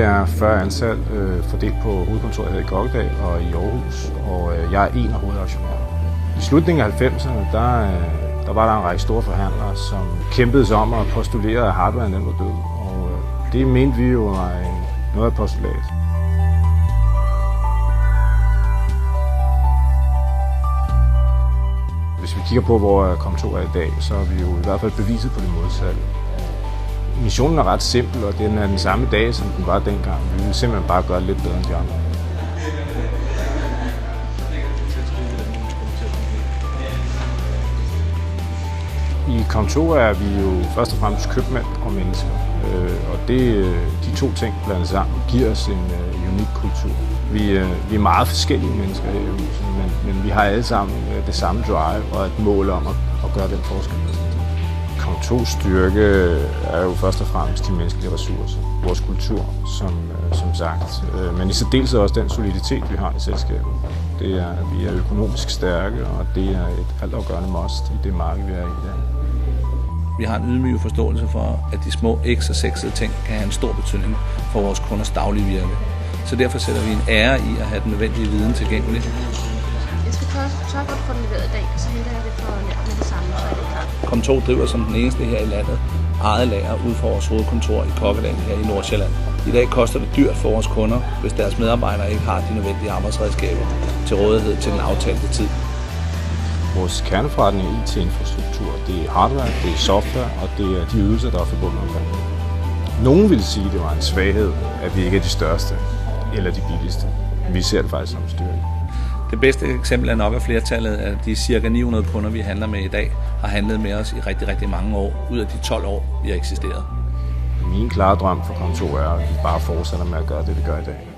er 40 ansatte fordelt på hovedkontoret her i Kokkedal og i Aarhus, og jeg er en af hovedaktionærerne. I slutningen af 90'erne, der var der en række store forhandlere, som kæmpede sig om at postulere, at hardwaren den var død. Og det mente vi jo var noget af postulat. Hvis vi kigger på, hvor Comm2 er i dag, så er vi jo i hvert fald beviset på det modsatte. Missionen er ret simpel, og den er den samme dag, som den var dengang. Vi vil simpelthen bare gøre det lidt bedre end de andre. I Comm2 er vi jo først og fremmest købmænd og mennesker, og de to ting blandet sammen giver os en unik kultur. Vi er meget forskellige mennesker her i huset, men vi har alle sammen det samme drive og et mål om at gøre den forskel. Comm2's styrke er jo først og fremmest de menneskelige ressourcer, vores kultur, som sagt, men i særdeleshed også den soliditet, vi har i selskabet. Det er, at vi er økonomisk stærke, og det er et altafgørende must i det marked, vi er i dag. Vi har en ydmyg forståelse for, at de små x og sexede ting kan have en stor betydning for vores kunders daglige virke. Så derfor sætter vi en ære i at have den nødvendige viden tilgængelig. Jeg skal sørge for at få den leveret i dag, så henter jeg det for med det samme, så er det klart. Comm2 driver som den eneste her i landet eget lager ud fra vores hovedkontor i Kokkedal her i Nordsjælland. I dag koster det dyrt for vores kunder, hvis deres medarbejdere ikke har de nødvendige arbejdsredskaber til rådighed til den aftalte tid. Vores kerneforretning er IT-infrastruktur. Det er hardware, det er software, og det er de ydelser, der er forbundet med det. Nogen ville sige, at det var en svaghed, at vi ikke er de største eller de billigste. Vi ser det faktisk som styrke. Det bedste eksempel er nok, at flertallet af de ca. 900 kunder, vi handler med i dag, har handlet med os i rigtig, rigtig mange år, ud af de 12 år, vi har eksisteret. Min klare drøm for Comm2 er, at vi bare fortsætter med at gøre det, vi gør i dag.